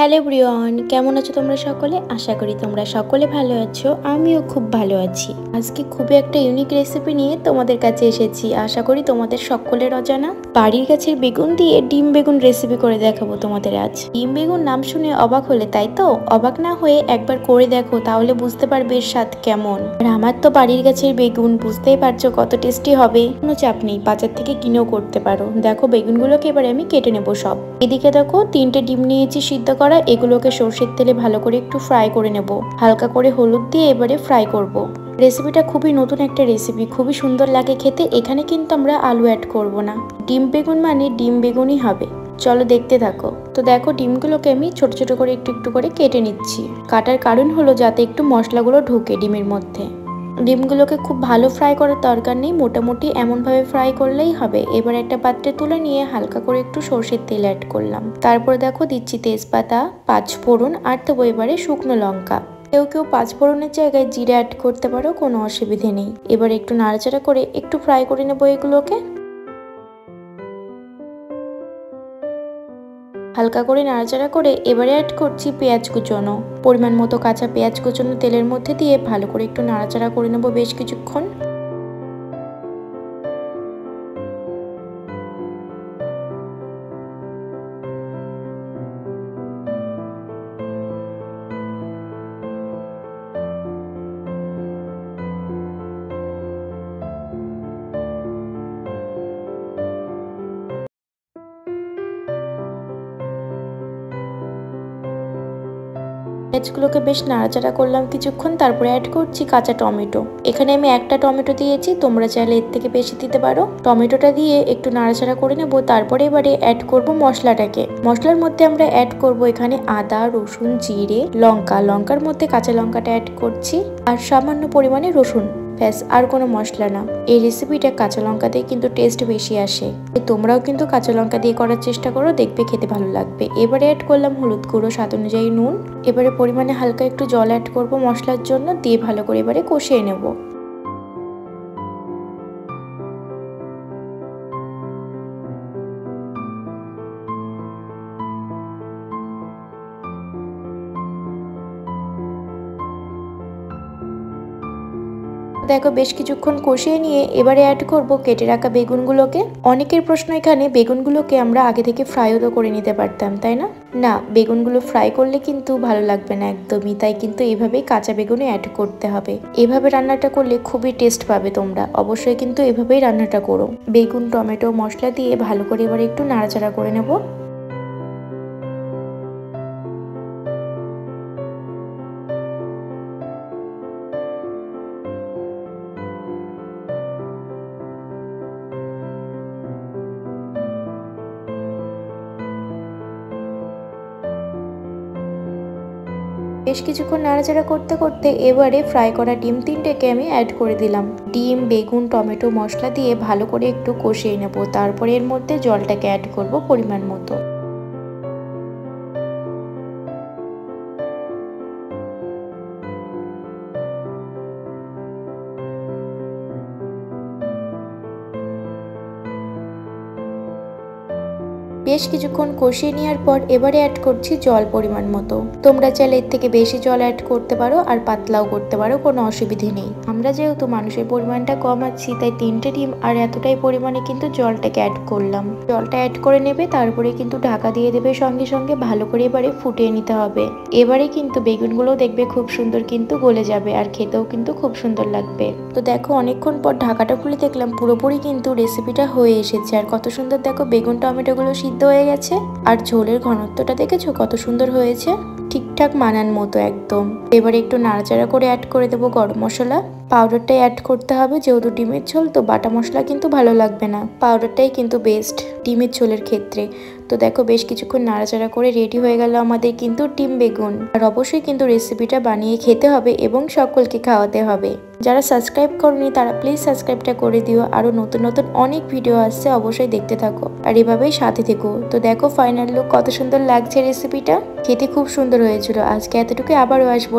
Hello everyone, কেমন আছো তোমরা সকলে? আশা করি তোমরা সকলে ভালো আছো। আমিও খুব ভালো আছি। আজকে খুবই একটা ইউনিক রেসিপি নিয়ে তোমাদের কাছে এসেছি। আশা করি তোমাদের সকলের অজানা বাড়ির গাছের বেগুন দিয়ে ডিম বেগুন রেসিপি করে দেখাবো তোমাদের আজ। ডিম বেগুন নাম শুনে অবাক হলে, তাই তো? অবাক না হয়ে একবার করে দেখো, তাহলে বুঝতে পারবে এর স্বাদ কেমন। আর আমার তো বাড়ির গাছের বেগুন, বুঝতেই পারছো কত টেস্টি হবে। কোনো চাপ নেই, বাজার থেকে কিনেও করতে পারো। দেখো বেগুনগুলোকে এবার আমি কেটে নেবো সব। এদিকে দেখো 3টে ডিম নিয়েছি সিদ্ধ করা। এগুলোকে সরষের তেলে ভালো করে একটু ফ্রাই করে নেব। হালকা করে হলুদ দিয়ে এবারে ফ্রাই করব। রেসিপিটা খুবই নতুন একটা রেসিপি, খুবই সুন্দর লাগে খেতে। এখানে কিন্তু আমরা আলু অ্যাড করব না। ডিম বেগুন মানে ডিম বেগুনই হবে। চলো দেখতে থাকো। তো দেখো ডিমগুলোকে আমি ছোট ছোট করে একটু একটু করে কেটে নিচ্ছি। কাটার কারণ হলো যাতে একটু মশলাগুলো ঢোকে ডিমের মধ্যে। ডিমগুলোকে খুব ভালো ফ্রাই করার দরকার নেই, মোটামুটি এমনভাবে ফ্রাই করলেই হবে। এবার একটা পাত্রে তুলে নিয়ে হালকা করে একটু সরষের তেল অ্যাড করলাম। তারপর দেখো দিচ্ছি তেজপাতা, 5 ফোড়ন আর দেবো এবারে শুকনো লঙ্কা। কেউ কেউ 5 ফোড়নের জায়গায় জিরে অ্যাড করতে পারো, কোনো অসুবিধে নেই। এবার একটু নাড়াচাড়া করে একটু ফ্রাই করে নেবো এগুলোকে। হালকা করে নাড়াচাড়া করে এবারে অ্যাড করছি পেঁয়াজ কুচনো। পরিমাণ মতো কাঁচা পেঁয়াজ কুচনো তেলের মধ্যে দিয়ে ভালো করে একটু নাড়াচাড়া করে নেবো বেশ কিছুক্ষণ। পেঁয়াজগুলোকে বেশ নাড়াচাড়া করলাম কিছুক্ষণ, তারপরে অ্যাড করছি কাঁচা টমেটো। এখানে আমি একটা টমেটো দিয়েছি, তোমরা চাইলে এর থেকে বেশি দিতে পারো। টমেটোটা দিয়ে একটু নাড়াচাড়া করে নেব। তারপরে এবারে অ্যাড করব মশলাটাকে। মশলার মধ্যে আমরা অ্যাড করব এখানে আদা, রসুন, জিরে, লঙ্কা। লঙ্কার মধ্যে কাঁচা লঙ্কাটা অ্যাড করছি আর সামান্য পরিমাণে রসুন। ব্যাস, আর কোনো মশলা না। এই রেসিপিটা কাঁচা লঙ্কা দিয়ে কিন্তু টেস্ট বেশি আসে। তোমরাও কিন্তু কাঁচা লঙ্কা দিয়ে করার চেষ্টা করো, দেখবে খেতে ভালো লাগবে। এবারে অ্যাড করলাম হলুদ গুঁড়ো, স্বাদ অনুযায়ী নুন। এবারে পরিমাণে হালকা একটু জল অ্যাড করব মশলার জন্য, দিয়ে ভালো করে এবারে কষিয়ে নেব। দেখো বেশ কিছুক্ষণ কষিয়ে নিয়ে এবারে অ্যাড করব কেটে রাখা বেগুনগুলোকে। অনেকের প্রশ্ন এখানে, বেগুনগুলোকে আমরা আগে থেকে ফ্রাইও তো করে নিতে পারতাম, তাই না? না, বেগুনগুলো ফ্রাই করলে কিন্তু ভালো লাগবে না একদমই, তাই কিন্তু এভাবেই কাঁচা বেগুনে অ্যাড করতে হবে। এভাবে রান্নাটা করলে খুবই টেস্ট পাবে তোমরা। অবশ্যই কিন্তু এভাবেই রান্নাটা করো। বেগুন, টমেটো, মশলা দিয়ে ভালো করে এবার একটু নাড়াচাড়া করে নেব। বেশ কিছুক্ষণ নাড়াচাড়া করতে করতে এবারে ফ্রাই করা ডিম 3টেকে আমি অ্যাড করে দিলাম। ডিম, বেগুন, টমেটো, মশলা দিয়ে ভালো করে একটু কষিয়ে নেব। তারপরে এর মধ্যে জলটাকে অ্যাড করব পরিমাণ মতো। বেশ কিছুক্ষণ কষিয়ে নেওয়ার পর এবারে অ্যাড করছি জল পরিমাণ মতো। তোমরা চাইলে এর থেকে বেশি জল অ্যাড করতে পারো আর পাতলাও করতে পারো, কোনো অসুবিধে নেই। আমরা যেহেতু মানুষের পরিমাণটা কম আছি, তাই 3টে ডিম আর এতটাই পরিমাণে কিন্তু জলটাকে অ্যাড করলাম। জলটা অ্যাড করে নেবে, তারপরে কিন্তু ঢাকা দিয়ে দেবে সঙ্গে সঙ্গে। ভালো করে এবারে ফুটিয়ে নিতে হবে। এবারে কিন্তু বেগুনগুলো দেখবে খুব সুন্দর কিন্তু গলে যাবে আর খেতেও কিন্তু খুব সুন্দর লাগবে। তো দেখো অনেকক্ষণ পর ঢাকাটা খুলে দেখলাম পুরোপুরি কিন্তু রেসিপিটা হয়ে এসেছে। আর কত সুন্দর দেখো বেগুন টমেটোগুলো সিদ্ধ হয়ে গেছে। আর ঝোলের ঘনত্বটা দেখেছো কত সুন্দর হয়েছে, ঠিকঠাক মানান মতো একদম। এবারে একটু নাড়াচাড়া করে অ্যাড করে দেবো গরম মশলা। পাউডারটাই অ্যাড করতে হবে, যেহেতু ডিমের ঝোল তো বাটা মশলা কিন্তু ভালো লাগবে না। পাউডারটাই কিন্তু বেস্ট ডিমের ঝোলের ক্ষেত্রে। তো দেখো বেশ কিছুক্ষণ নাড়াচাড়া করে রেডি হয়ে গেল আমাদের কিন্তু ডিম বেগুন। আর অবশ্যই কিন্তু রেসিপিটা বানিয়ে খেতে হবে এবং সকলকে খাওয়াতে হবে। যারা সাবস্ক্রাইব করনি তারা প্লিজ সাবস্ক্রাইবটা করে দিও। আরো নতুন নতুন অনেক ভিডিও আসছে, অবশ্যই দেখতে থাকো আর এভাবেই সাথে থেকো। তো দেখো ফাইনাল লুক কত সুন্দর লাগছে রেসিপিটা, খেতে খুব সুন্দর হয়েছিল। আজকে এতটুকু, আবারও আসবো।